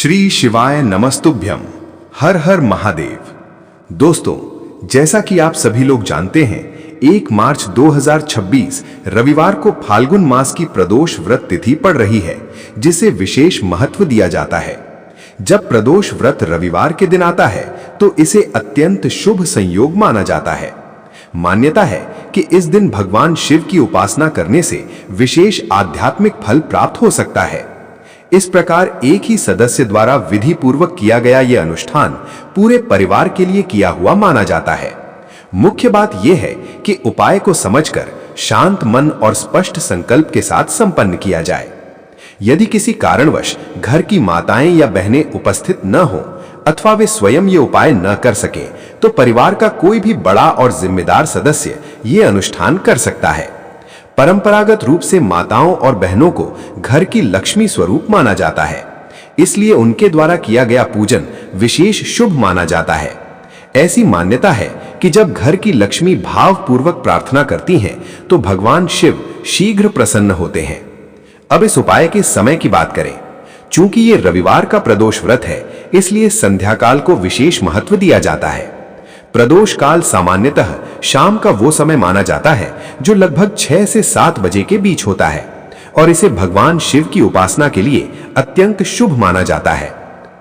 श्री शिवाय नमस्तुभ्यम। हर हर महादेव। दोस्तों, जैसा कि आप सभी लोग जानते हैं, 1 मार्च 2026 रविवार को फाल्गुन मास की प्रदोष व्रत तिथि पड़ रही है, जिसे विशेष महत्व दिया जाता है। जब प्रदोष व्रत रविवार के दिन आता है तो इसे अत्यंत शुभ संयोग माना जाता है। मान्यता है कि इस दिन भगवान शिव की उपासना करने से विशेष आध्यात्मिक फल प्राप्त हो सकता है। इस प्रकार एक ही सदस्य द्वारा विधि पूर्वक किया गया यह अनुष्ठान पूरे परिवार के लिए किया हुआ माना जाता है। मुख्य बात यह है कि उपाय को समझकर शांत मन और स्पष्ट संकल्प के साथ संपन्न किया जाए। यदि किसी कारणवश घर की माताएं या बहनें उपस्थित न हो अथवा वे स्वयं ये उपाय न कर सके तो परिवार का कोई भी बड़ा और जिम्मेदार सदस्य ये अनुष्ठान कर सकता है। परंपरागत रूप से माताओं और बहनों को घर की लक्ष्मी स्वरूप माना जाता है, इसलिए उनके द्वारा किया गया पूजन विशेष शुभ माना जाता है। ऐसी मान्यता है कि जब घर की लक्ष्मी भावपूर्वक प्रार्थना करती हैं तो भगवान शिव शीघ्र प्रसन्न होते हैं। अब इस उपाय के समय की बात करें। चूंकि ये रविवार का प्रदोष व्रत है, इसलिए संध्या काल को विशेष महत्व दिया जाता है। प्रदोष काल सामान्यतः शाम का वो समय माना जाता है जो लगभग 6 से 7 बजे के बीच होता है और इसे भगवान शिव की उपासना के लिए अत्यंत शुभ माना जाता है।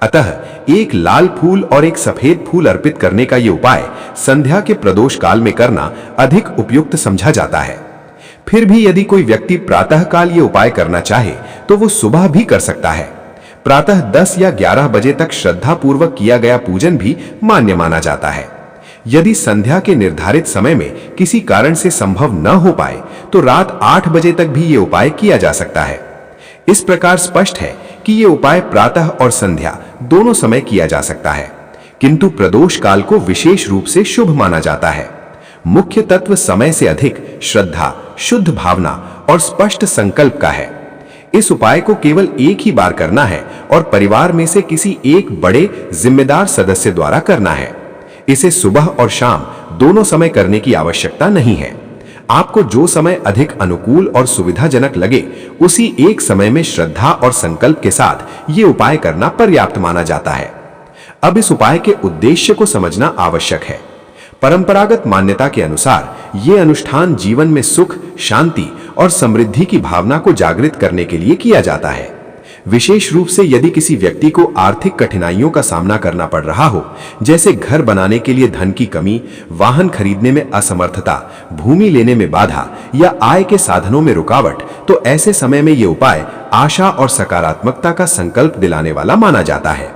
अतः एक लाल फूल और एक सफेद फूल अर्पित करने का यह उपाय संध्या के प्रदोष काल में करना अधिक उपयुक्त समझा जाता है। फिर भी यदि कोई व्यक्ति प्रातः काल ये उपाय करना चाहे तो वो सुबह भी कर सकता है। प्रातः 10 या 11 बजे तक श्रद्धा पूर्वक किया गया पूजन भी मान्य माना जाता है। यदि संध्या के निर्धारित समय में किसी कारण से संभव न हो पाए तो रात 8 बजे तक भी ये उपाय किया जा सकता है। इस प्रकार स्पष्ट है कि ये उपाय प्रातः और संध्या दोनों समय किया जा सकता है, किंतु प्रदोष काल को विशेष रूप से शुभ माना जाता है। मुख्य तत्व समय से अधिक श्रद्धा, शुद्ध भावना और स्पष्ट संकल्प का है। इस उपाय को केवल एक ही बार करना है और परिवार में से किसी एक बड़े जिम्मेदार सदस्य द्वारा करना है। इसे सुबह और शाम दोनों समय करने की आवश्यकता नहीं है। आपको जो समय अधिक अनुकूल और सुविधाजनक लगे उसी एक समय में श्रद्धा और संकल्प के साथ ये उपाय करना पर्याप्त माना जाता है। अब इस उपाय के उद्देश्य को समझना आवश्यक है। परंपरागत मान्यता के अनुसार ये अनुष्ठान जीवन में सुख, शांति और समृद्धि की भावना को जागृत करने के लिए किया जाता है। विशेष रूप से यदि किसी व्यक्ति को आर्थिक कठिनाइयों का सामना करना पड़ रहा हो, जैसे घर बनाने के लिए धन की कमी, वाहन खरीदने में असमर्थता, भूमि लेने में बाधा या आय के साधनों में रुकावट, तो ऐसे समय में ये उपाय आशा और सकारात्मकता का संकल्प दिलाने वाला माना जाता है।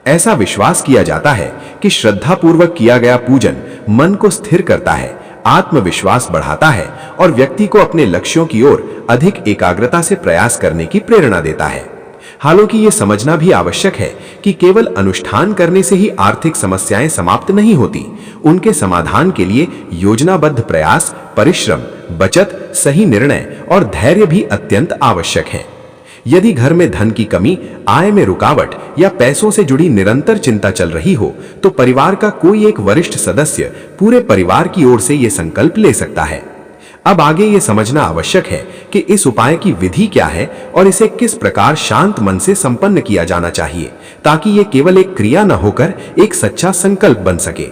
ऐसा विश्वास किया जाता है कि श्रद्धापूर्वक किया गया पूजन मन को स्थिर करता है, आत्मविश्वास बढ़ाता है और व्यक्ति को अपने लक्ष्यों की ओर अधिक एकाग्रता से प्रयास करने की प्रेरणा देता है। हालांकि ये समझना भी आवश्यक है कि केवल अनुष्ठान करने से ही आर्थिक समस्याएं समाप्त नहीं होती। उनके समाधान के लिए योजनाबद्ध प्रयास, परिश्रम, बचत, सही निर्णय और धैर्य भी अत्यंत आवश्यक है। यदि घर में धन की कमी, आय में रुकावट या पैसों से जुड़ी निरंतर चिंता चल रही हो तो परिवार का कोई एक वरिष्ठ सदस्य पूरे परिवार की ओर से यह संकल्प ले सकता है। अब आगे ये समझना आवश्यक है कि इस उपाय की विधि क्या है और इसे किस प्रकार शांत मन से संपन्न किया जाना चाहिए, ताकि ये केवल एक क्रिया न होकर एक सच्चा संकल्प बन सके।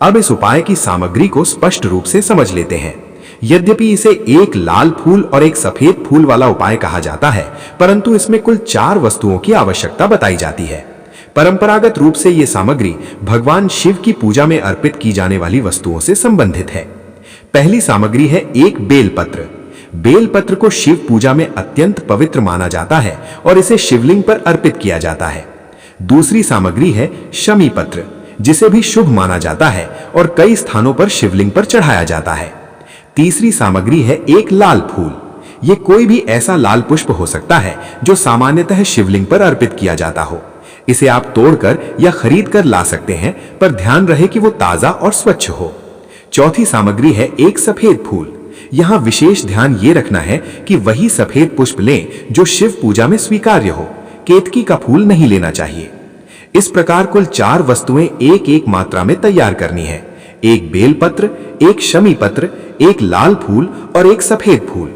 अब इस उपाय की सामग्री को स्पष्ट रूप से समझ लेते हैं। यद्यपि इसे एक लाल फूल और एक सफेद फूल वाला उपाय कहा जाता है, परंतु इसमें कुल 4 वस्तुओं की आवश्यकता बताई जाती है। परंपरागत रूप से ये सामग्री भगवान शिव की पूजा में अर्पित की जाने वाली वस्तुओं से संबंधित है। पहली सामग्री है एक बेलपत्र। बेलपत्र को शिव पूजा में अत्यंत पवित्र माना जाता है और इसे शिवलिंग पर अर्पित किया जाता है। दूसरी सामग्री है शमी पत्र, जिसे भी शुभ माना जाता है और कई स्थानों पर शिवलिंग पर चढ़ाया जाता है। तीसरी सामग्री है एक लाल फूल। यह कोई भी ऐसा लाल पुष्प हो सकता है जो सामान्यतः शिवलिंग पर अर्पित किया जाता हो। इसे आप तोड़कर या खरीद कर ला सकते हैं, पर ध्यान रहे कि वो ताजा और स्वच्छ हो। चौथी सामग्री है एक सफेद फूल। यहां विशेष ध्यान ये रखना है कि वही सफेद पुष्प लें जो शिव पूजा में स्वीकार्य हो। केतकी का फूल नहीं लेना चाहिए। इस प्रकार कुल 4 वस्तुएं एक एक मात्रा में तैयार करनी है। एक बेलपत्र, एक शमी पत्र, एक लाल फूल और एक सफेद फूल।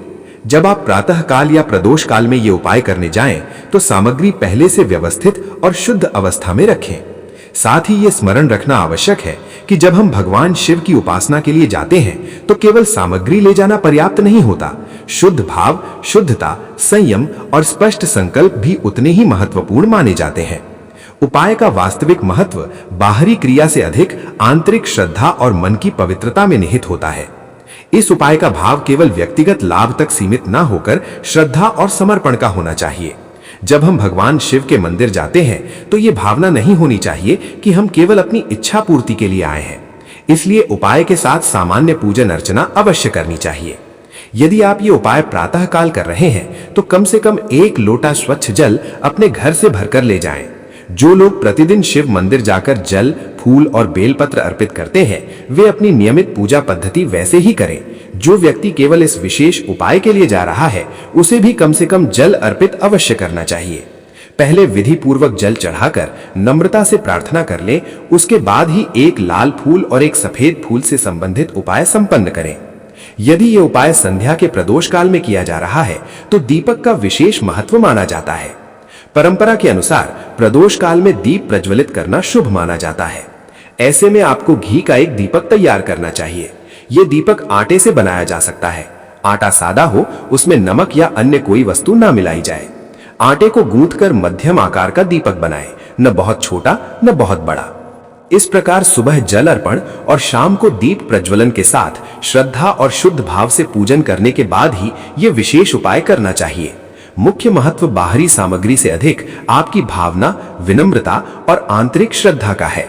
जब आप प्रातः काल या प्रदोष काल में ये उपाय करने जाएं, तो सामग्री पहले से व्यवस्थित और शुद्ध अवस्था में रखें। साथ ही ये स्मरण रखना आवश्यक है कि जब हम भगवान शिव की उपासना के लिए जाते हैं तो केवल सामग्री ले जाना पर्याप्त नहीं होता। शुद्ध भाव, शुद्धता, संयम और स्पष्ट संकल्प भी उतने ही महत्वपूर्ण माने जाते हैं। उपाय का वास्तविक महत्व बाहरी क्रिया से अधिक आंतरिक श्रद्धा और मन की पवित्रता में निहित होता है। इस उपाय का भाव केवल व्यक्तिगत लाभ तक सीमित न होकर श्रद्धा और समर्पण का होना चाहिए। जब हम भगवान शिव के मंदिर जाते हैं तो ये भावना नहीं होनी चाहिए कि हम केवल अपनी इच्छा पूर्ति के लिए आए हैं। इसलिए उपाय के साथ सामान्य पूजन अर्चना अवश्य करनी चाहिए। यदि आप ये उपाय प्रातः काल कर रहे हैं तो कम से कम 1 लोटा स्वच्छ जल अपने घर से भरकर ले जाएं। जो लोग प्रतिदिन शिव मंदिर जाकर जल, फूल और बेलपत्र अर्पित करते हैं, वे अपनी नियमित पूजा पद्धति वैसे ही करें। जो व्यक्ति केवल इस विशेष उपाय के लिए जा रहा है, उसे भी कम से कम जल अर्पित अवश्य करना चाहिए। पहले विधि पूर्वक जल चढ़ाकर नम्रता से प्रार्थना कर लें, उसके बाद ही एक लाल फूल और एक सफेद फूल से संबंधित उपाय संपन्न करें। यदि ये उपाय संध्या के प्रदोष काल में किया जा रहा है तो दीपक का विशेष महत्व माना जाता है। परंपरा के अनुसार प्रदोष काल में दीप प्रज्वलित करना शुभ माना जाता है। ऐसे में आपको घी का एक दीपक तैयार करना चाहिए। यह दीपक आटे से बनाया जा सकता है। आटा सादा हो, उसमें नमक या अन्य कोई वस्तु ना मिलाई जाए। आटे को गूंथकर मध्यम आकार का दीपक बनाएं, न बहुत छोटा न बहुत बड़ा। इस प्रकार सुबह जल अर्पण और शाम को दीप प्रज्वलन के साथ श्रद्धा और शुद्ध भाव से पूजन करने के बाद ही ये विशेष उपाय करना चाहिए। मुख्य महत्व बाहरी सामग्री से अधिक आपकी भावना, विनम्रता और आंतरिक श्रद्धा का है।